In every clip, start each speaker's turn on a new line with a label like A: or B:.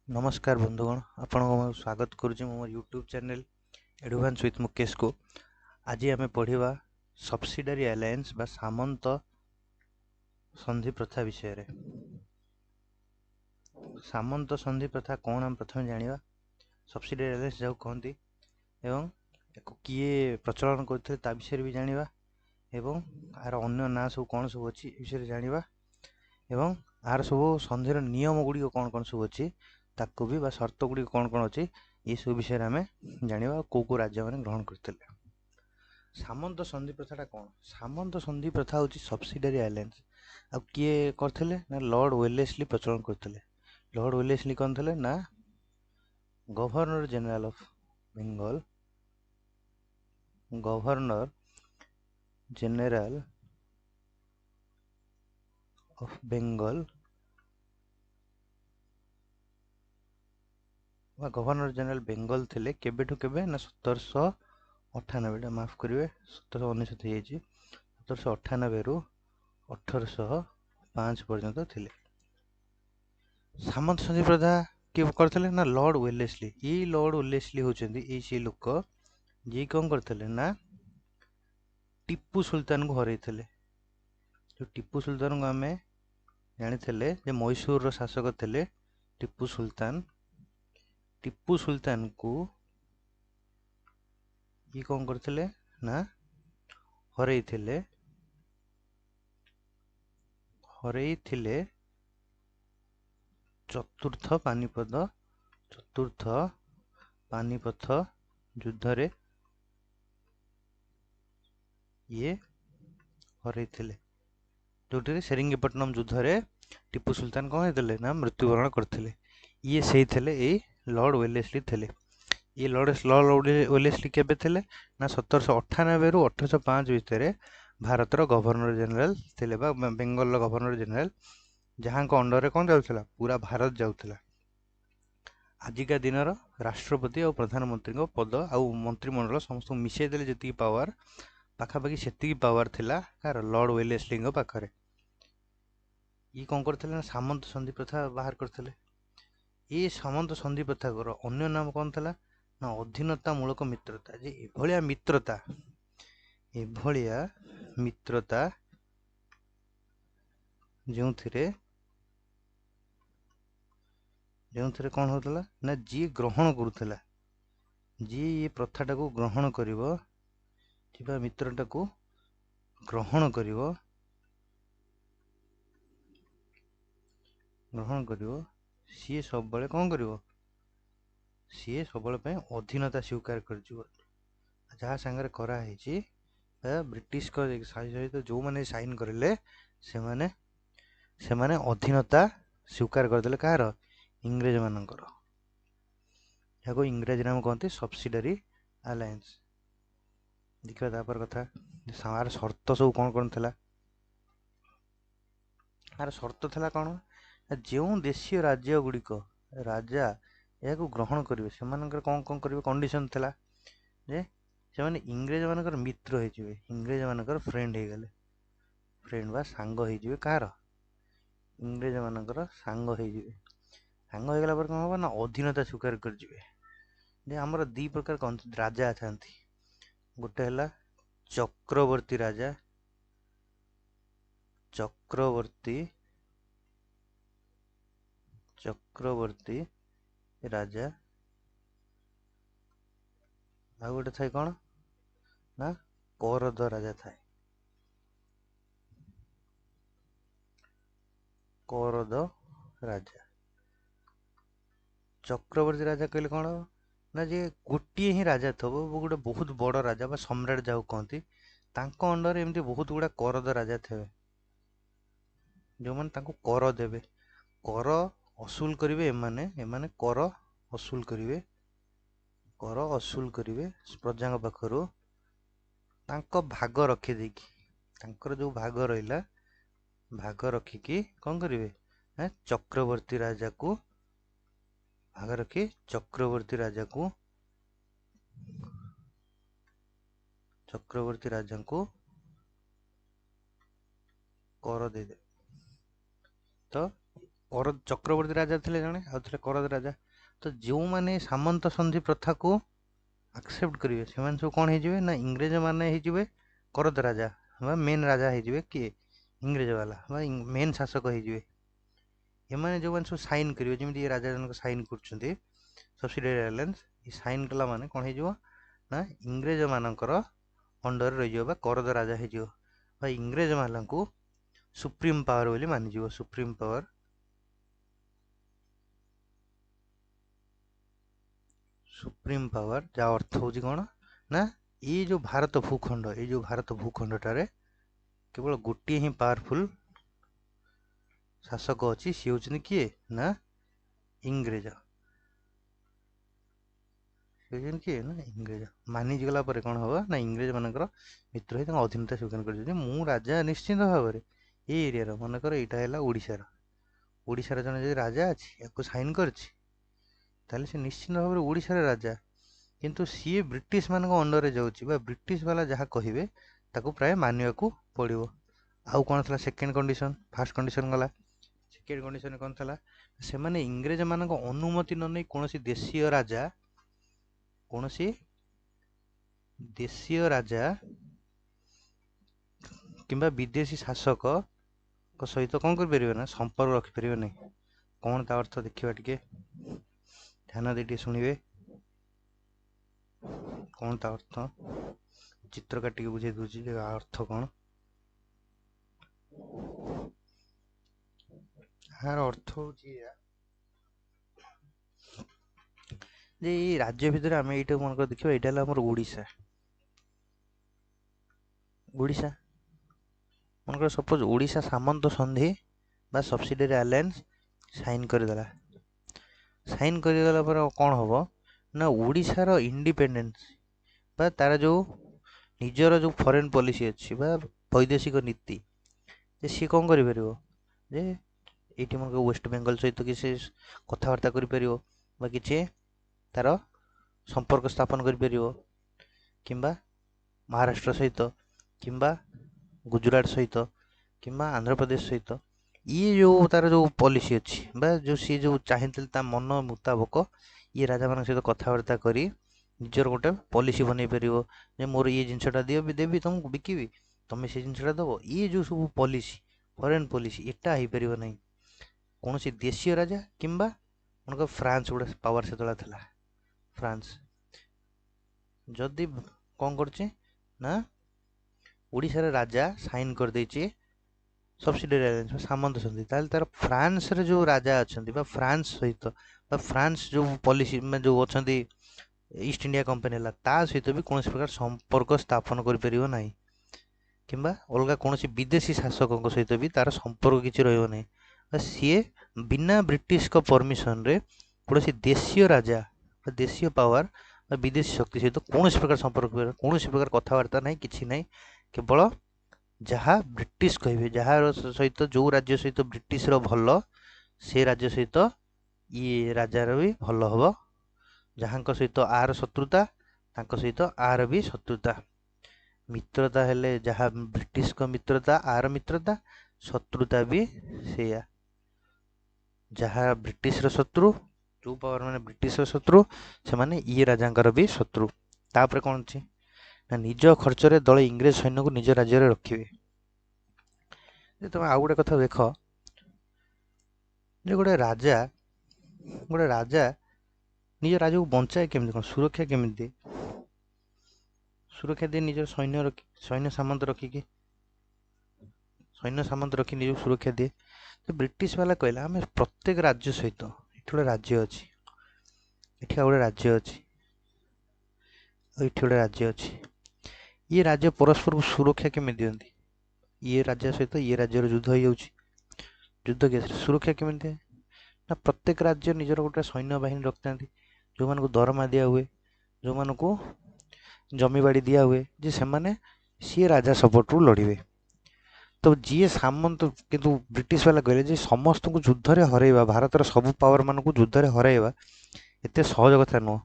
A: नमस्कार बंधुगण आपन स्वागत करुच्ची मोर YouTube channel advance with Mukesh को। आज आम पढ़ा सब्सिडारी अलायंस बा सामंत संधि प्रथा विषय रे। सामंत संधि प्रथा कौन आम प्रथम जानिबा। सब्सिडारी अलायंस जाऊ कहती एवं किए प्रचलन करते ता विषय भी जानिबा एवं आर अन्य ना सब कौन सब अच्छी विषय जानिबा एवं आर सब संधिर नियम गुड़ी कौन कौन सब अच्छी ताकू भी बा शर्त गुड़ी कौन कौन अच्छी ये सब विषय आम जानिबा को राज्य मैंने ग्रहण करते। सामंत संधि प्रथा कौन? सामंत संधि प्रथा हूँ सब्सिडारी आइलैंड्स आ किए करथिले ना लॉर्ड वेलेस्ली प्रचलन करथिले। लॉर्ड वेलेस्ली कौन थे ना governor general of Bengal. Governor general of Bengal governor general Bengal थे केबेठू केबे ना 1798 माफ करेंगे 1799 1798 रु 1805 पर्यंत थे। सामंत संधि प्रथा किए करथिले ना लॉर्ड वेलेस्ली। ये लॉर्ड वेलेस्ली होचंदी से लोक जी कौन करथिले ना टीपू सुल्तान को हरई थे। जो टीपू सुल्तान को आम जानी जे मैसूर शासक थे टीपू सुल्तान। टीपू सुल्तान को ये कौन करथिले ना हरई थे चतुर्थ पानीपत युद्ध रे ये हरई थे। जो सेरिंगपट्टनम युद्ध रे टीपू सुल्तान कौन होते ना मृत्युवरण करते। ये से थे लॉर्ड वेलेस्ली थे। ये लॉर्ड वेलेस्ली केबे थे ना 1798 रु 1805 भितर भारतर गवर्नर जनरल थे बेंगल गवर्नर जनरल जहाँ को अंडर कौन जाऊला पूरा भारत जाऊला। आजिका दिन राष्ट्रपति और प्रधानमंत्री पद आउ मंत्रिमंडल समस्त मिसई देले जी पावर पाखापाखि से पावर थिला कार लॉर्ड वेलेस्ली पाखरे। ये कौन करते ना सामंत संधि प्रथा बाहर करते। ये सामंत संधि प्रथा अन्य नाम कौन था ना अधीनता मूलक मित्रता। जे एभलिया मित्रता जो कौन होता ना जी ग्रहण करुला जी ये प्रथाटा को ग्रहण करिवो मित्रटा को ग्रहण करिवो सी सब बड़े कौन करिवो सी सब अधीनता स्वीकार कर जहाँ सांगे कराई ब्रिटिश सहित जो मैंने साइन करें से माने अधीनता स्वीकार करदे कहार इंग्रेज मानकर। यहाँ इंग्रेजी नाम कहते सब्सिडारी अलायंस। देखा तापर कथा सार शर्त सब कौन कौन था। यार शर्त था कौन जो देशीय राज्य गुड़िक राजा यह ग्रहण करेंगे से कौन कौन करेंगे कंडीशन था जे से माने इंग्रेज मानकर मित्र हो इंग्रेज मानकर फ्रेंड हो गले फ्रेंड बा सांग हो कहार इंग्रेज मानकर सांग हो सांग हो गला पर कौन हम ना अधीनता स्वीकार कर आमर दी प्रकार राजा था गोटे है चक्रवर्ती राजा चक्रवर्ती राजा आ गोटे थाए कौन ना करद राजा थाए करद राजा। चक्रवर्ती राजा कहले कौन ना जे गोटे ही राजा थब गोटे बहुत बड़ राजा बा सम्राट जाऊ कहती अंडर एमती बहुत गुड़ा करद राजा थे जो मैंने कर देवे कर असूल करेंगे एमाने कर असूल करेंगे प्रजा पाखर भाग रखी जो भाग रहा भाग रखिकी कौन करेंगे चक्रवर्ती राजा को भाग रखी चक्रवर्ती राजा को कर दे तो कर चक्रवर्ती राजा थे जड़े आउ करद राजा। तो जो मैंने सामंत संधि प्रथा को एक्सेप्ट करेंगे से सब कौन हो ना इंग्रेज मैंने हो करद राजा मेन राजा हो किए इंग्रेज वाला मेन शासक हो एमाने जो मैंने सब साइन करेंगे जमी राजा जनक साइन कर सब्सिडियरी अलायंस ये साइन कला माने कौन हो ना इंग्रेज मानकर अंडर रही करद राजा हो इंग्रेज मान को सुप्रीम पावर बोली मानिज सुप्रीम पावर सुप्रीम पावर जा अर्थ हूँ कौन ना ये जो भारत भूखंड ये जो भारत भूखंडटारे केवल गोटे ही पावरफुल शासक अच्छी सी हूँ किए ना इंग्रेज किए ना इंग्रेज मानिगला कौन हम ना इंग्रेज मानकर मित्र ही अधीनता स्वीकार कर मु राजा निश्चिंत भाव में ये एरिया मनकर यहाँ ओडिशार ओडिशार जन जो राजा अच्छी या साइन करछि ताले से निश्चिंत भाव में ओडिशार राजा किंतु सी ब्रिटिश मान अंडर जाऊँगी ब्रिटिश वाला जहाँ कहे ताको प्राय मानवा को पड़ो। आउ कौन था सेकेंड कंडीशन फास्ट कंडीशन गला सेकेंड कंडीशन कौन था से माने इंग्रेज मान अनुमति न नहीं कौन देशीय राजा कौन देशीय राजा किंबा विदेशी शासक सहित कौन कर ना संपर्क रखिपर नहीं कौन ता अर्थ देखा टे ध्यान दे शुणे कौन ता अर्थ चित्र काटिक बुझे दूसरी अर्थ कौन यार अर्थ हूँ ये राज्य भितर आम ये मन कर देखा यहाँ ओडिशा ओडिशा मन सपोज ओडिशा सामंत संधि बा सब्सिडियरी अलायंस साइन करदेला साइन करगला पर कौन हम ना ओडिशार इंडिपेंडेंस बा तार जो निजर जो फॉरेन पॉलिसी अच्छी बा वैदेशिक नीति सी कौन कर ये मन वेस्ट बेंगल सहित किसी कथबार्ता कर कि तार संपर्क स्थापन कर महाराष्ट्र सहित किंबा गुजरात सहित किंबा आंध्र प्रदेश सहित ये जो तार जो पॉलिसी अच्छी बा जो सी जो चाहिए मन मुताबक ये राजा मान सहित कथबार्ता करी निजर गोटे पॉलिसी बनई पार मोर ये जिनसटा दियो भी देवी तुमको बिकिबी तुम्हें से जिनसटा दब ये जो सब पॉलिसी फॉरेन पॉलिसी एटा हो पार ना कौन सी देशीय राजा किंबा उनका फ्रांस गोटे पावर से था फ्रांस जदि कौन कर ना ओडिशार राजा साइन कर देछि सब्सिडियरी अलायंस सामंत संधि ताल तार फ्रांस रे जो राजा अच्छा फ्रांस सहित फ्रांस जो पॉलिसी में जो अच्छा ईस्ट इंडिया कंपनी है ता सहित भी कौन प्रकार संपर्क स्थापन कर ना कि अलग कौन विदेशी शासकों सहित भी तार संपर्क किसी रहा सी बिना ब्रिटिश को परमिशन रे कौन देशीय राजा देशीय पावर विदेशी शक्ति सहित कौन प्रकार संपर्क कौन प्रकार कथबार्ता ना कि ना केवल जहाँ ब्रिटिश कहे जार सहित जो राज्य सहित ब्रिटिश भल से राज्य सहित ये राजार भी भल हम जहाँ सहित आर शत्रुता सहित आर भी शत्रुता मित्रता हेले जहाँ ब्रिटिश को मित्रता आर मित्रता शत्रुता भी से जहाँ ब्रिटिश शत्रु जो पावर मैंने ब्रिटिश शत्रु से माने ये राजा भी शत्रु तापर कौन अच्छी ना निज खर्च रे दल इंग्रेज सैन्य को निज राज्य में रखिए तुम आउ गोटे कथा देख गोटे राजा निज राजा को बंचाए केमती कौन सुरक्षा केमती सुरक्षा दिए निज सैन्य सामंत रखिकी सैन्य सामंत रखी निज सुरक्षा दिए तो ब्रिटिश वाला कहला आम प्रत्येक राज्य सहित ये गोटे राज्य अच्छी ये गोटे राज्य अच्छी ये गोटे राज्य अच्छी ये राज्य परस्पर को सुरक्षा केमी दिखती ये राज्य सहित ये राज्य युद्ध हो युद्ध के सुरक्षा केमी ना प्रत्येक राज्य निजर गोटे सैन्य बाहिनी रखता जो मान को दरमा दिया हुए जो मान को जमी बाड़ी दिया हुए जे से माने सी राजा सपोर्ट रू लड़े तो जी सामंत किंतु ब्रिटिश वाला कहले जे समस्त को युद्ध रे हरैबा भारतर सब पावर मान को युद्ध रे हरैबा एते सहज कथा नुह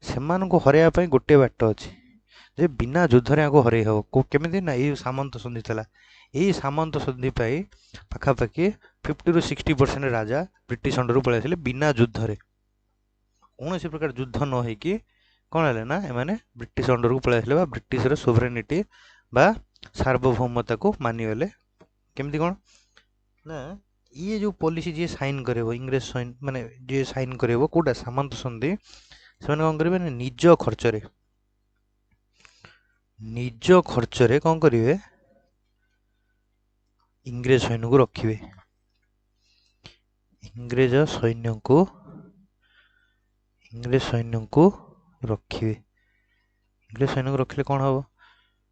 A: से हरैबा पई गोटे बाट अछि जे बिना युद्ध रे आगो हरै हो को केमिति ना ये सामंत संधि थला ଏଇ ସାମନ୍ତ ସନ୍ଧି ପାଇଁ ପାଖାପାଖି 50 ରୁ 60% ରାଜା ବ୍ରିଟିଶ ଅଣ୍ଡରକୁ ପଳେଇ ଆସିଲେ ବିନା ଯୁଦ୍ଧରେ। କୌଣସି ପ୍ରକାର ଯୁଦ୍ଧ ନ ହେଇକି କ'ଣ ହେଲେ ନା ଏମାନେ ବ୍ରିଟିଶ ଅଣ୍ଡରକୁ ପଳେଇ ଆସିଲେ ବା ବ୍ରିଟିଶର ସୋଭରେନିଟି ବା ସାର୍ବଭୌମତାକୁ ମାନିଗଲେ। କେମିତି କ'ଣ ନା ଇଏ ଯେଉଁ ପଲିସି ଯିଏ ସାଇନ୍ କରେଇବ ଇଂରେଜ ମାନେ ଯିଏ ସାଇନ୍ କରେଇବ କେଉଁଟା ସାମନ୍ତ ସନ୍ଧି, ସେମାନେ କ'ଣ କରିବେ ନା ନିଜ ଖର୍ଚ୍ଚରେ କ'ଣ କରିବେ ଇଂରେଜ ସୈନ୍ୟକୁ ରଖିବେ। ଇଂରେଜ ସୈନ୍ୟଙ୍କୁ ରଖିବେ। ଇଂରେଜ ସୈନ୍ୟକୁ ରଖିଲେ କ'ଣ ହବ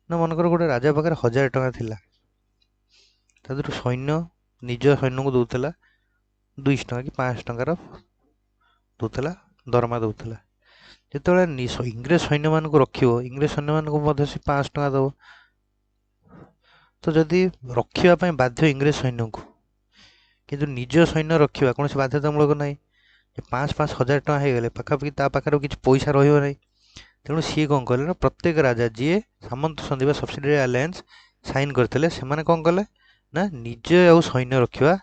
A: ନା ମନେକର ଗୋଟେ ରାଜା ପାଖରେ 1000 ଟଙ୍କା ଥିଲା, ତା ଦେହରୁ ନିଜ ସୈନ୍ୟକୁ ଦଉଥିଲା 200 ଟଙ୍କା କି 500 ଟଙ୍କାର ଦଉଥିଲା, ଦରମା ଦଉଥିଲା। ଯେତେବେଳେ ଇଂରେଜ ସୈନ୍ୟମାନଙ୍କୁ ରଖିବ, ଇଂରେଜ ସୈନ୍ୟମାନଙ୍କୁ ମଧ୍ୟ ସେ 500 ଟଙ୍କା ଦେବ। ତ ଯଦି ରଖିବା ପାଇଁ ବାଧ୍ୟ ଇଂରେଜ ସୈନ୍ୟଙ୍କୁ, କିନ୍ତୁ ନିଜ ସୈନ୍ୟ ରଖିବା କୌଣସି ବାଧ୍ୟତାମୂଳକ ନାହିଁ। 5,000 ଟଙ୍କା ହେଇଗଲେ ପାଖାପାଖି ତା ପାଖରେ କିଛି ପଇସା ରହିବ ନାହିଁ। ତେଣୁ ସିଏ କ'ଣ କଲେ ନା ପ୍ରତ୍ୟେକ ରାଜା ଯିଏ ସାମନ୍ତ ସନ୍ଧି ବା ସବସିଡିଆରୀ ଆଲାଏନ୍ସ ସାଇନ୍ କରିଥିଲେ ସେମାନେ କ'ଣ କଲେ ନା ନିଜେ ଆଉ ସୈନ୍ୟ ରଖିବା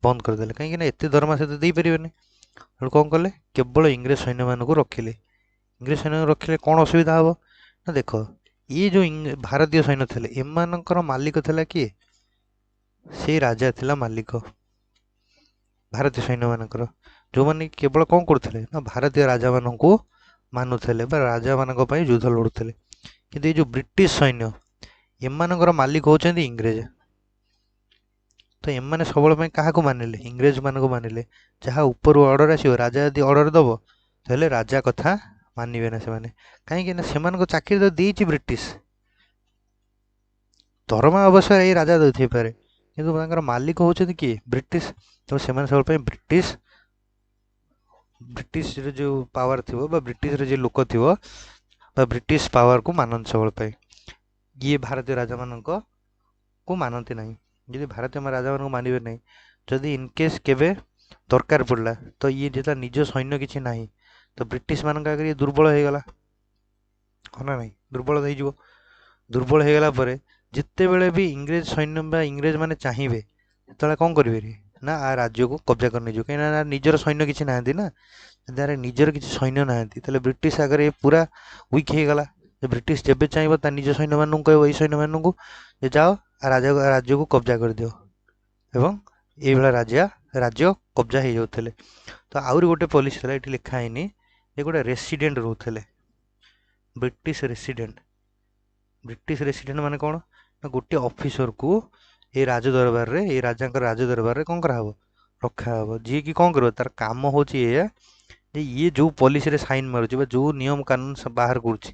A: ବନ୍ଦ କରିଦେଲେ। କାହିଁକିନା ଏତେ ଦରମା ସେ ତ ଦେଇପାରିବେନି। ତେଣୁ କ'ଣ କଲେ କେବଳ ଇଂରେଜ ସୈନ୍ୟମାନଙ୍କୁ ରଖିଲେ। ଇଂରେଜ ସୈନ୍ୟମାନଙ୍କୁ ରଖିଲେ କ'ଣ ଅସୁବିଧା ହେବ ନା ଦେଖ ଇଏ ଯେଉଁ ଭାରତୀୟ ସୈନ୍ୟ ଥିଲେ ଏମାନଙ୍କର ମାଲିକ ଥିଲା କିଏ? ସେଇ ରାଜା ଥିଲା ମାଲିକ ଭାରତୀୟ ସୈନ୍ୟମାନଙ୍କର, ଯେଉଁମାନେ କେବଳ କ'ଣ କରୁଥିଲେ ନା ଭାରତୀୟ ରାଜାମାନଙ୍କୁ ମାନୁଥିଲେ ବା ରାଜାମାନଙ୍କ ପାଇଁ ଯୁଦ୍ଧ ଲଢ଼ୁଥିଲେ। କିନ୍ତୁ ଏଇ ଯେଉଁ ବ୍ରିଟିଶ ସୈନ୍ୟ ଏମାନଙ୍କର ମାଲିକ ହେଉଛନ୍ତି ଇଂରେଜ। ତ ଏମାନେ ସବୁବେଳେ ପାଇଁ କାହାକୁ ମାନିଲେ? ଇଂରେଜମାନଙ୍କୁ ମାନିଲେ। ଯାହା ଉପରୁ ଅର୍ଡ଼ର ଆସିବ, ରାଜା ଯଦି ଅର୍ଡ଼ର ଦେବ ତାହେଲେ ରାଜା କଥା ମାନିବେ ନା ସେମାନେ। କାହିଁକି ନା ସେମାନଙ୍କ ଚାକିରି ତ ଦେଇଛି ବ୍ରିଟିଶ, ଦରମା ଅବଶ୍ୟ ଏଇ ରାଜା ଦେଇଥାଇପାରେ କିନ୍ତୁ ତାଙ୍କର ମାଲିକ ହେଉଛନ୍ତି କିଏ? ବ୍ରିଟିଶ। ତେଣୁ ସେମାନେ ସବୁବେଳେ ପାଇଁ ବ୍ରିଟିଶର ଯେଉଁ ପାୱାର ଥିବ ବା ବ୍ରିଟିଶର ଯିଏ ଲୋକ ଥିବ ବା ବ୍ରିଟିଶ ପାୱାରକୁ ମାନନ୍ତି ସବୁବେଳେ ପାଇଁ। ଇଏ ଭାରତୀୟ ରାଜାମାନଙ୍କୁ ମାନନ୍ତି ନାହିଁ। ଯଦି ଭାରତୀୟ ରାଜାମାନଙ୍କୁ ମାନିବେ ନାହିଁ, ଯଦି ଇନକେସ୍ କେବେ ଦରକାର ପଡ଼ିଲା ତ ଇଏ ଯେତେବେଳେ ନିଜ ସୈନ୍ୟ କିଛି ନାହିଁ ତ ବ୍ରିଟିଶମାନଙ୍କ ଆଗରେ ଇଏ ଦୁର୍ବଳ ହେଇଗଲା, ହଁ ନା ନାହିଁ? ଦୁର୍ବଳ ହେଇଯିବ। ଦୁର୍ବଳ ହେଇଗଲା ପରେ ଯେତେବେଳେ ବି ଇଂରେଜ ସୈନ୍ୟ ବା ଇଂରେଜମାନେ ଚାହିଁବେ ସେତେବେଳେ କ'ଣ କରିବେ ନା ରାଜ୍ୟକୁ କବ୍ଜା କରି ନେଇଯିବ। କାହିଁକିନା ନିଜର ସୈନ୍ୟ କିଛି ନାହାନ୍ତି ନା। ଯଦି ଆରେ ନିଜର କିଛି ସୈନ୍ୟ ନାହାନ୍ତି ତାହେଲେ ବ୍ରିଟିଶ ଆଗରେ ପୁରା ୱିକ୍ ହେଇଗଲା। ବ୍ରିଟିଶ ଯେବେ ଚାହିଁବ ତା ନିଜ ସୈନ୍ୟମାନଙ୍କୁ କହିବ ଏଇ ସୈନ୍ୟମାନଙ୍କୁ ଯେ ଯାଅ ରାଜ୍ୟକୁ କବ୍ଜା କରିଦିଅ, ଏବଂ ଏଇଭଳିଆ ରାଜ୍ୟ କବ୍ଜା ହେଇଯାଉଥିଲେ। ତ ଆହୁରି ଗୋଟେ ପଲିସି ଥିଲା, ଏଠି ଲେଖା ହେଇନି, ଯେ ଗୋଟେ ରେସିଡେଣ୍ଟ ରହୁଥିଲେ, ବ୍ରିଟିଶ ରେସିଡେଣ୍ଟ ମାନେ କ'ଣ ନା ଗୋଟିଏ ଅଫିସରକୁ ଏଇ ରାଜଦରବାରରେ ଏଇ ରାଜାଙ୍କର ରାଜଦରବାରରେ କ'ଣ କରାହେବ? ରଖାହେବ। ଯିଏକି କ'ଣ କରିବ ତାର କାମ ହେଉଛି ଏଇଆ ଯେ ଇଏ ଯେଉଁ ପଲିସିରେ ସାଇନ୍ ମାରୁଛି ବା ଯେଉଁ ନିୟମ କାନୁନ ବାହାର କରୁଛି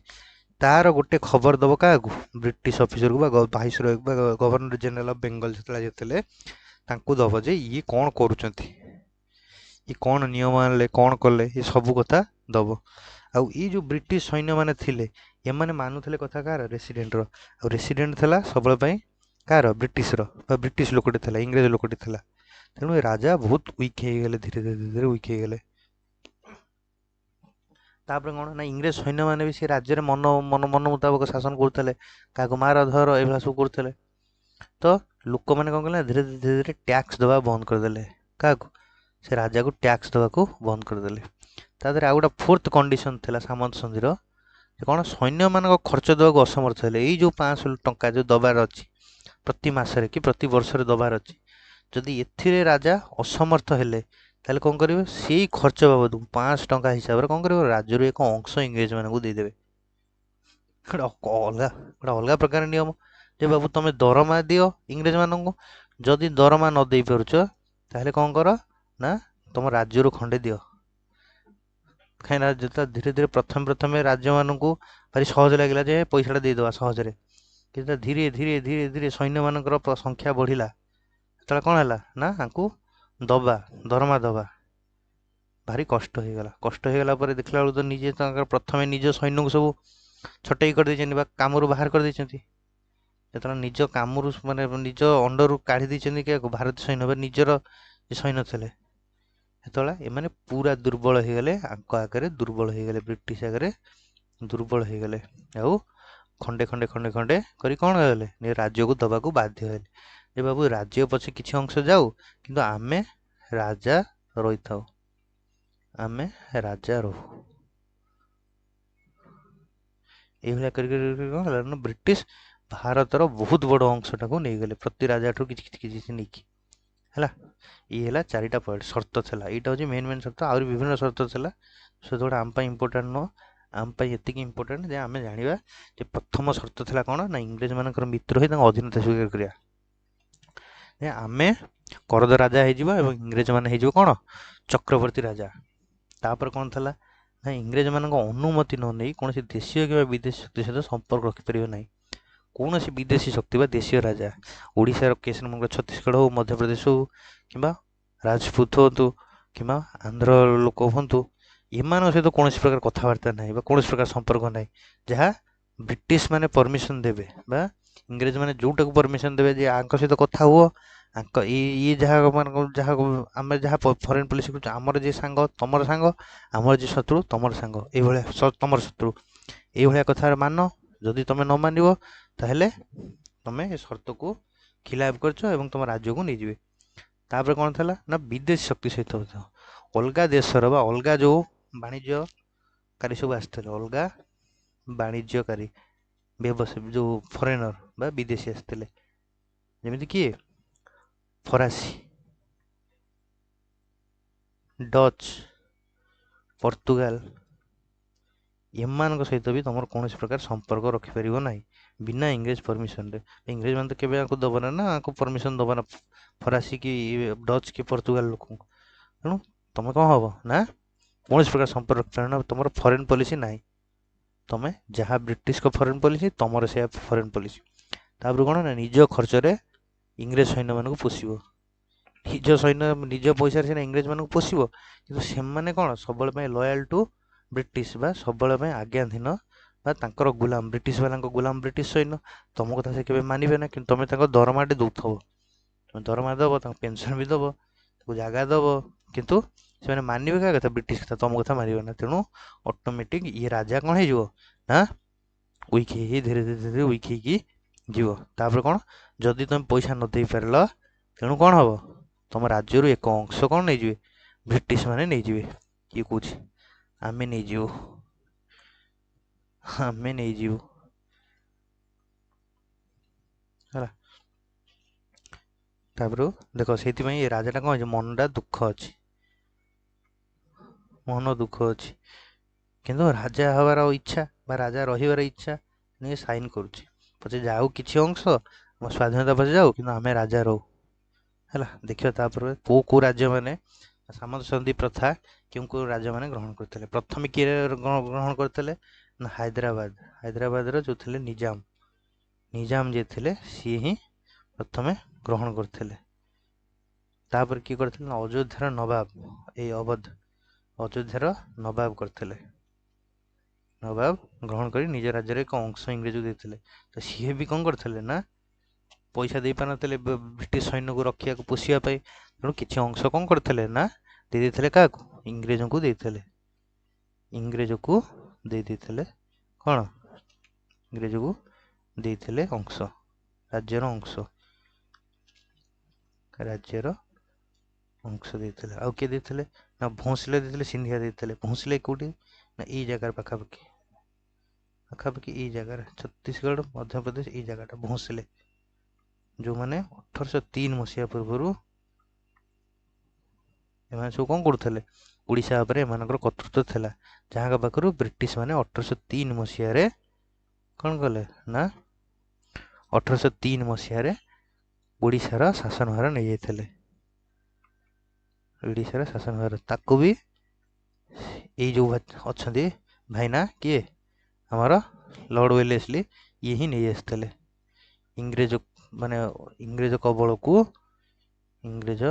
A: ତାର ଗୋଟେ ଖବର ଦେବ କାହାକୁ? ବ୍ରିଟିଶ ଅଫିସରକୁ ବା ଭାଇସରୟ ବା ଗଭର୍ଣ୍ଣର ଜେନେରାଲ ଅଫ୍ ବେଙ୍ଗଲ ଯେତେବେଳେ ତାଙ୍କୁ ଦେବ ଯେ ଇଏ କ'ଣ କରୁଛନ୍ତି, ଇଏ କ'ଣ ନିୟମ ଆଣିଲେ, କ'ଣ କଲେ, ଏ ସବୁ କଥା ଦେବ। ଆଉ ଏଇ ଯେଉଁ ବ୍ରିଟିଶ ସୈନ୍ୟମାନେ ଥିଲେ ଏମାନେ ମାନୁଥିଲେ କଥା କାହାର? ରେସିଡେଣ୍ଟର। ଆଉ ରେସିଡେଣ୍ଟ ଥିଲା ସବୁବେଳେ ପାଇଁ କାହାର? ବ୍ରିଟିଶର ବା ବ୍ରିଟିଶ ଲୋକଟି ଥିଲା, ଇଂରେଜ ଲୋକଟି ଥିଲା। ତେଣୁ ଏ ରାଜା ବହୁତ ୱିକ୍ ହେଇଗଲେ, ଧୀରେ ଧୀରେ ୱିକ୍ ହେଇଗଲେ। ତାପରେ କ'ଣ ନା ଇଂରେଜ ସୈନ୍ୟମାନେ ବି ସେ ରାଜ୍ୟରେ ମନ ମୁତାବକ ଶାସନ କରୁଥିଲେ, କାହାକୁ ମାର ଧର ଏଇଭଳିଆ ସବୁ କରୁଥିଲେ। ତ ଲୋକମାନେ କ'ଣ କଲେ ଧୀରେ ଧୀରେ ଟ୍ୟାକ୍ସ ଦେବା ବନ୍ଦ କରିଦେଲେ। କାହାକୁ? ସେ ରାଜାକୁ ଟ୍ୟାକ୍ସ ଦେବାକୁ ବନ୍ଦ କରିଦେଲେ। ତା ଦେହରେ ଆଉ ଗୋଟେ ଫୋର୍ଥ କଣ୍ଡିସନ୍ ଥିଲା ସାମନ୍ତ ସନ୍ଧିର, ଯେ କ'ଣ ସୈନ୍ୟମାନଙ୍କ ଖର୍ଚ୍ଚ ଦେବାକୁ ଅସମର୍ଥ ହେଲେ ଏଇ ଯେଉଁ 500 ଟଙ୍କା ଯେଉଁ ଦେବାର ଅଛି ପ୍ରତି ମାସରେ କି ପ୍ରତି ବର୍ଷରେ ଦେବାର ଅଛି, ଯଦି ଏଥିରେ ରାଜା ଅସମର୍ଥ ହେଲେ ତାହେଲେ କ'ଣ କରିବେ? ସେଇ ଖର୍ଚ୍ଚ ବାବଦକୁ 500 ଟଙ୍କା ହିସାବରେ କ'ଣ କରିବ? ରାଜ୍ୟରୁ ଏକ ଅଂଶ ଇଂରେଜମାନଙ୍କୁ ଦେଇଦେବେ। ଗୋଟେ ଅଲଗା ପ୍ରକାର ନିୟମ ଯେ ବାବୁ ତମେ ଦରମା ଦିଅ ଇଂରେଜମାନଙ୍କୁ, ଯଦି ଦରମା ନ ଦେଇପାରୁଛ ତାହେଲେ କ'ଣ କର ନା ତମ ରାଜ୍ୟରୁ ଖଣ୍ଡେ ଦିଅ। କାହିଁକିନା ଯେତେବେଳେ ଧୀରେ ଧୀରେ ପ୍ରଥମେ ରାଜ୍ୟମାନଙ୍କୁ ଭାରି ସହଜ ଲାଗିଲା ଯେ ପଇସାଟା ଦେଇଦେବା ସହଜରେ, କିନ୍ତୁ ଧୀରେ ଧୀରେ ସୈନ୍ୟମାନଙ୍କର ସଂଖ୍ୟା ବଢ଼ିଲା, ସେତେବେଳେ କ'ଣ ହେଲା ନା ତାଙ୍କୁ ଦରମା ଦେବା ଭାରି କଷ୍ଟ ହେଇଗଲା ପରେ ଦେଖିଲା ବେଳକୁ ତ ନିଜେ ତାଙ୍କର ପ୍ରଥମେ ନିଜ ସୈନ୍ୟକୁ ସବୁ ଛଟେଇ କରିଦେଇଛନ୍ତି ବା କାମରୁ ବାହାର କରିଦେଇଛନ୍ତି। ଯେତେବେଳେ ନିଜ କାମରୁ ମାନେ ନିଜ ଅଣ୍ଡରରୁ କାଢ଼ି ଦେଇଛନ୍ତି କିଆକୁ? ଭାରତୀୟ ସୈନ୍ୟ ବା ନିଜର ସୈନ୍ୟ ଥିଲେ, ସେତେବେଳେ ଏମାନେ ପୁରା ଦୁର୍ବଳ ହେଇଗଲେ, ଆଙ୍କ ଆଗରେ ଦୁର୍ବଳ ହେଇଗଲେ, ବ୍ରିଟିଶ ଆଗରେ ଦୁର୍ବଳ ହେଇଗଲେ। ଆଉ ଖଣ୍ଡେ ଖଣ୍ଡେ ଖଣ୍ଡେ ଖଣ୍ଡେ କରି କ'ଣ ହେଲେ ରାଜ୍ୟକୁ ଦେବାକୁ ବାଧ୍ୟ ହେଲେ ଯେ ବାବୁ ରାଜ୍ୟ ପଛେ କିଛି ଅଂଶ ଯାଉ କିନ୍ତୁ ଆମେ ରାଜା ରହିଥାଉ, ଆମେ ରାଜା ରହୁ। ଏଇଭଳିଆ କରି କ'ଣ ହେଲା ନା ବ୍ରିଟିଶ ଭାରତର ବହୁତ ବଡ଼ ଅଂଶଟାକୁ ନେଇଗଲେ, ପ୍ରତି ରାଜାଠୁ କିଛି କିଛି କିଛି କିଛି ନେଇକି ହେଲା। ଇଏ ହେଲା ଚାରିଟା ପଏଣ୍ଟ ସର୍ତ୍ତ ଥିଲା, ଏଇଟା ହେଉଛି ମେନ୍ ସର୍ତ୍ତ। ଆହୁରି ବିଭିନ୍ନ ସର୍ତ୍ତ ଥିଲା, ସେଗୁଡ଼ା ଆମ ପାଇଁ ଇମ୍ପୋର୍ଟାଣ୍ଟ ନୁହଁ। ଆମ ପାଇଁ ଏତିକି ଇମ୍ପୋର୍ଟାଣ୍ଟ ଯେ ଆମେ ଜାଣିବା ଯେ ପ୍ରଥମ ସର୍ତ୍ତ ଥିଲା କ'ଣ ନା ଇଂରେଜମାନଙ୍କର ମିତ୍ର ହୋଇ ତାଙ୍କ ଅଧୀନତା ସ୍ୱୀକାର କରିବା, ଯେ ଆମେ କରଦ ରାଜା ହେଇଯିବା ଏବଂ ଇଂରେଜମାନେ ହେଇଯିବ କ'ଣ ଚକ୍ରବର୍ତ୍ତୀ ରାଜା। ତାପରେ କ'ଣ ଥିଲା ନା ଇଂରେଜମାନଙ୍କ ଅନୁମତି ନ ନେଇ କୌଣସି ଦେଶୀୟ କିମ୍ବା ବିଦେଶୀ ଶକ୍ତି ସହିତ ସମ୍ପର୍କ ରଖିପାରିବେ ନାହିଁ। କୌଣସି ବିଦେଶୀ ଶକ୍ତି ବା ଦେଶୀୟ ରାଜା ଓଡ଼ିଶାର କେଶର ମଙ୍ଗଳ ଛତିଶଗଡ଼ ହଉ, ମଧ୍ୟପ୍ରଦେଶ ହଉ, କିମ୍ବା ରାଜପୁତ ହୁଅନ୍ତୁ, କିମ୍ବା ଆନ୍ଧ୍ର ଲୋକ ହୁଅନ୍ତୁ, ଏମାନଙ୍କ ସହିତ କୌଣସି ପ୍ରକାର କଥାବାର୍ତ୍ତା ନାହିଁ ବା କୌଣସି ପ୍ରକାର ସମ୍ପର୍କ ନାହିଁ। ଯାହା ବ୍ରିଟିଶ ମାନେ ପରମିସନ୍ ଦେବେ ବା ଇଂରେଜମାନେ ଯେଉଁଟାକୁ ପରମିସନ୍ ଦେବେ ଯେ ଆଙ୍କ ସହିତ କଥା ହୁଅ, ଆଙ୍କ ଇଏ ଯାହା ଯାହା ଆମେ ଯାହା ଫରେନ୍ ପଲିସି କରୁଛୁ, ଆମର ଯିଏ ସାଙ୍ଗ ତମର ସାଙ୍ଗ, ଆମର ଯିଏ ଶତ୍ରୁ ତମର ସାଙ୍ଗ, ଏଇଭଳିଆ ତମର ଶତ୍ରୁ, ଏଇଭଳିଆ କଥା ମାନ। ଯଦି ତମେ ନ ମାନିବ ତାହେଲେ ତମେ ଏ ସର୍ତ୍ତକୁ ଖିଲାପ କରିଛ ଏବଂ ତମ ରାଜ୍ୟକୁ ନେଇଯିବେ। ତାପରେ କ'ଣ ଥିଲା ନା ବିଦେଶୀ ଶକ୍ତି ସହିତ ମଧ୍ୟ ଅଲଗା ଦେଶର ବା ଅଲଗା ଯେଉଁ ବାଣିଜ୍ୟକାରୀ ସବୁ ଆସିଥିଲେ, ଅଲଗା ବାଣିଜ୍ୟକାରୀ ବ୍ୟବସାୟୀ ଯେଉଁ ଫରେନର ବା ବିଦେଶୀ ଆସିଥିଲେ, ଯେମିତି କିଏ ଫରାସୀ, ଡଚ୍, ପର୍ତ୍ତୁଗାଲ, ଏମାନଙ୍କ ସହିତ ବି ତମର କୌଣସି ପ୍ରକାର ସମ୍ପର୍କ ରଖିପାରିବ ନାହିଁ ବିନା ଇଂରେଜ ପରମିସନରେ। ଇଂରେଜମାନେ ତ କେବେ ଆଙ୍କୁ ଦେବ ନା ଆଙ୍କୁ ପରମିସନ ଦେବ ନା ଫରାସୀ କି ଡଚ୍ କି ପର୍ତ୍ତୁଗାଲ ଲୋକଙ୍କୁ। ତେଣୁ ତମେ କ'ଣ ହବ ନା କୌଣସି ପ୍ରକାର ସମ୍ପର୍କ ରଖିପାରିବ ନା, ତମର ଫରେନ୍ ପଲିସି ନାହିଁ। ତମେ ଯାହା ବ୍ରିଟିଶଙ୍କ ଫରେନ୍ ପଲିସି ତମର ସେୟା ଫରେନ୍ ପଲିସି। ତାପରେ କ'ଣ ନା ନିଜ ଖର୍ଚ୍ଚରେ ଇଂରେଜ ସୈନ୍ୟମାନଙ୍କୁ ପୋଷିବ, ନିଜ ସୈନ୍ୟ ନିଜ ପଇସାରେ ସିନା ଇଂରେଜମାନଙ୍କୁ ପୋଷିବ, କିନ୍ତୁ ସେମାନେ କ'ଣ ସବୁବେଳେ ପାଇଁ ଲୟାଲ ଟୁ ବ୍ରିଟିଶ ବା ସବୁବେଳେ ପାଇଁ ଆଜ୍ଞାଧୀନ ବା ତାଙ୍କର ଗୁଲାମ, ବ୍ରିଟିଶ ବାଲାଙ୍କ ଗୁଲାମ ବ୍ରିଟିଶ ସୈନ୍ୟ। ତମ କଥା ସେ କେବେ ମାନିବେ ନା, କିନ୍ତୁ ତମେ ତାଙ୍କ ଦରମାଟେ ଦେଉଥିବ, ତମେ ଦରମା ଦେବ, ତାଙ୍କ ପେନସନ୍ ବି ଦେବ, ତାକୁ ଜାଗା ଦେବ, କିନ୍ତୁ ସେମାନେ ମାନିବେ କାହା କଥା ବ୍ରିଟିଶ କଥା, ତମ କଥା ମାନିବେ ନା। ତେଣୁ ଅଟୋମେଟିକ୍ ଇଏ ରାଜା କ'ଣ ହେଇଯିବ ନା ୱିକ୍ ହେଇକି ଧୀରେ ଧୀରେ ଧୀରେ ୱିକ୍ ହେଇକି ଯିବ। ତାପରେ କ'ଣ ଯଦି ତମେ ପଇସା ନ ଦେଇପାରିଲ ତେଣୁ କ'ଣ ହବ ତମ ରାଜ୍ୟରୁ ଏକ ଅଂଶ କ'ଣ ନେଇଯିବେ ବ୍ରିଟିଶ ମାନେ ନେଇଯିବେ। କିଏ କହୁଛି ଆମେ ନେଇଯିବୁ, ଆମେ ନେଇଯିବୁ ହେଲା। ତାପରେ ଦେଖ ସେଇଥିପାଇଁ ଏ ରାଜାଟା କ'ଣ ହେଇଛି ମନଟା ଦୁଃଖ ଅଛି, ମନ ଦୁଃଖ ଅଛି, କିନ୍ତୁ ରାଜା ହେବାର ଇଚ୍ଛା ବା ରାଜା ରହିବାର ଇଚ୍ଛା ନେଇ ସାଇନ୍ କରୁଛି, ପଛେ ଯାଉ କିଛି ଅଂଶ ଆମ ସ୍ୱାଧୀନତା ପଛେ ଯାଉ କିନ୍ତୁ ଆମେ ରାଜା ରହୁ ହେଲା। ଦେଖିବା ତାପରେ କେଉଁ କେଉଁ ରାଜ୍ୟମାନେ ସାମନ୍ତ ସନ୍ଧି ପ୍ରଥା କେଉଁ କେଉଁ ରାଜ୍ୟମାନେ ଗ୍ରହଣ କରିଥିଲେ। ପ୍ରଥମେ କିଏ ଗ୍ରହଣ କରିଥିଲେ ନା ହାଇଦ୍ରାବାଦ, ହାଇଦ୍ରାବାଦର ଯେଉଁ ଥିଲେ ନିଜାମ, ନିଜାମ ଯିଏ ଥିଲେ ସିଏ ହିଁ ପ୍ରଥମେ ଗ୍ରହଣ କରିଥିଲେ। ତାପରେ କିଏ କରିଥିଲେ ନା ଅଯୋଧ୍ୟାର ନବାବ, ଏଇ ଅଯୋଧ୍ୟାର ନବାବ କରିଥିଲେ, ନବାବ ଗ୍ରହଣ କରି ନିଜ ରାଜ୍ୟରେ ଏକ ଅଂଶ ଇଂରେଜକୁ ଦେଇଥିଲେ। ତ ସିଏ ବି କ'ଣ କରିଥିଲେ ନା ପଇସା ଦେଇପାରିନଥିଲେ ବ୍ରିଟିଶ ସୈନ୍ୟକୁ ରଖିବାକୁ ପୋଷିବା ପାଇଁ, ତେଣୁ କିଛି ଅଂଶ କ'ଣ କରିଥିଲେ ନା ଦେଇ ଦେଇଥିଲେ କାହାକୁ ଇଂରେଜଙ୍କୁ ଦେଇଥିଲେ, ଇଂରେଜକୁ ଦେଇ ଦେଇଥିଲେ କ'ଣ ଇଂରେଜକୁ ଦେଇଥିଲେ ଅଂଶ, ରାଜ୍ୟର ଅଂଶ, ରାଜ୍ୟର ଅଂଶ ଦେଇଥିଲେ। ଆଉ କିଏ ଦେଇଥିଲେ ନା ଭୋଁସଲେ ଦେଇଥିଲେ, ସିନ୍ଧିଆ ଦେଇଥିଲେ। ଭୋଁସଲେ କେଉଁଠି ନା ଏଇ ଜାଗାର ପାଖାପାଖି ପାଖାପାଖି ଏଇ ଜାଗାରେ ଛତିଶଗଡ଼ ମଧ୍ୟପ୍ରଦେଶ ଏଇ ଜାଗାଟା ଭୋଁସଲେ, ଯେଉଁମାନେ 1803 ମସିହା ପୂର୍ବରୁ ଏମାନେ ସବୁ କ'ଣ କରୁଥିଲେ ଓଡ଼ିଶା ଉପରେ ଏମାନଙ୍କର କର୍ତ୍ତୃତ୍ୱ ଥିଲା, ଯାହାଙ୍କ ପାଖରୁ ବ୍ରିଟିଶ ମାନେ 1803 ମସିହାରେ କ'ଣ କଲେ ନା 1803 ମସିହାରେ ଓଡ଼ିଶାର ଶାସନଭାର ନେଇଯାଇଥିଲେ, ଓଡ଼ିଶାର ଶାସନଭାର। ତାକୁ ବି ଏଇ ଯେଉଁ ଅଛନ୍ତି ଭାଇନା କିଏ ଆମର ଲର୍ଡ଼ ୱେଲେସ୍ଲି ଇଏ ହିଁ ନେଇ ଆସିଥିଲେ। ଇଂରେଜ ମାନେ ଇଂରେଜ କବଳକୁ ଇଂରେଜ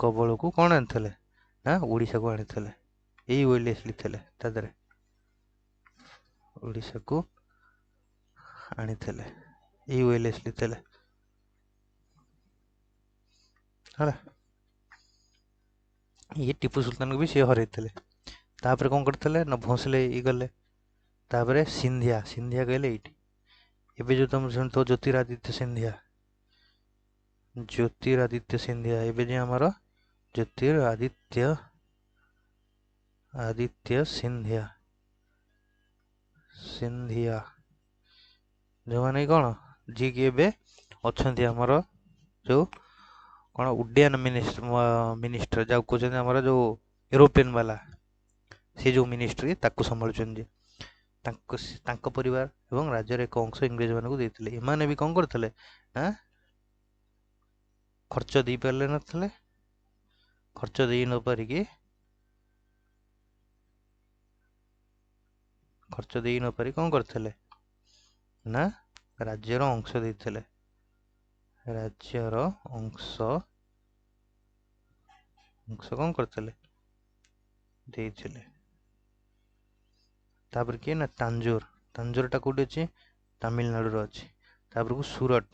A: କବଳକୁ କ'ଣ ଆଣିଥିଲେ ନା ଓଡ଼ିଶାକୁ ଆଣିଥିଲେ। ଏଇ ୱେଲେସ୍ଲି ଥିଲେ ତା ଦେହରେ, ଓଡ଼ିଶାକୁ ଆଣିଥିଲେ ଏଇ ୱେଲେସ୍ଲି ଥିଲେ ହେଲା। ଇଏ ଟିପୁ ସୁଲତାନକୁ ବି ସିଏ ହରେଇଥିଲେ। तापर कौन करते ना भोसले ये गले तापर सिंधिया सिंधिया गले ये एवं जो तुम शुणी तो ज्योतिरादित्य सिंधिया एवं जो आमर ज्योतिरादित्य आदित्य सिंधिया सिंधिया जो मैंने कौन जी कि अच्छा आमर जो कौन उड्डयन मिनिस्टर जहाँ कहते आमर जो यूरोपियन वाला सी जो मिनिस्ट्री ताकू संभालुଛନ୍ତି तांको परिवार एवं राज्यर एक अंश इंग्रेज मानक देते एमाने भी कौन करते ना खर्च दे पारे नथिले खर्च दे न पारिकी खर्च दे न पारि कौन करते ना राज्यर अंश देते राज्यर अंश अंश कौन करते देते तापर किए ना तांजोर तांजोरटा कौटी अच्छी तमिलनाडु अच्छी तापर को सूरत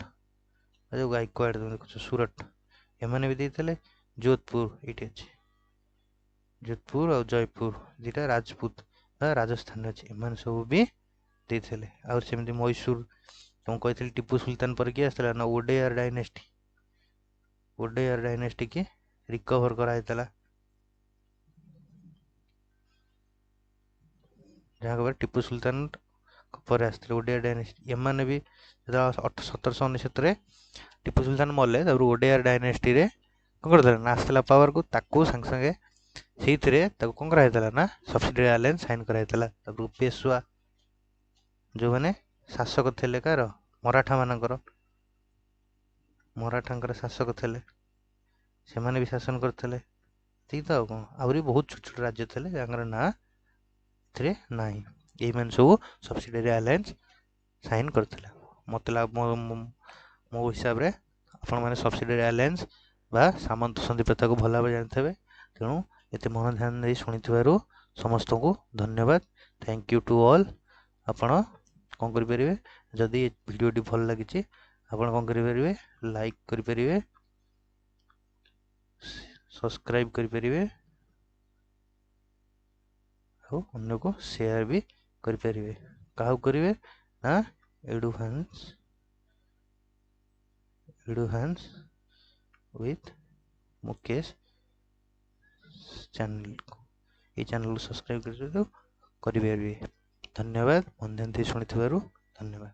A: जो गायकवाड़ तुम देखो सूरत एमाने भी देते जोधपुर ये अच्छे जोधपुर और जयपुर दुटा राजपूत राजस्थान अच्छे एम सब भी देते आमती मैसूर तुम कही टीपू सुल्तान पर किए आसला ना ओडेयर डायनेस्टी की रिकवर कराइला जहाँ टीपू सुल्तान पर आसते ओडिया डायनेस्टी एमाने भी 1719 टीपू सुल्तान मले ओडिया डायनेस्टी रे कौन करते ना आसला पावर को ताकू संगे संगे से कौन कराइला ना सब्सिडी अलायंस साइन कराइला पेशवा जो मैंने शासक थे कार मराठा मानकर मराठा शासक थे से माने भी शासन करते ठीक तो कौन आहरी बहुत छोट छोट राज्य थे जहाँ ना थे ना ये मैंने सब सब्सिडी अलायंस साइन करते मतलब मो हिसाब रे आपण मैंने सब्सिडी अलायंस बा सामंत संधि प्रथा को भल भाव जानते तेणु एत मन ध्यान दे शुणी समस्त को धन्यवाद थैंक यू टू ऑल आपण कौन करें जदि वीडियो भल लगी आपण कौन करें लाइक करें सब्सक्राइब करें और अन्य को शेयर भी करें क्या करेंगे ना एडुहांस विथ मुकेश चैनल को ये चैनल सब्सक्राइब करें धन्यवाद मन ध्यान शुणी धन्यवाद।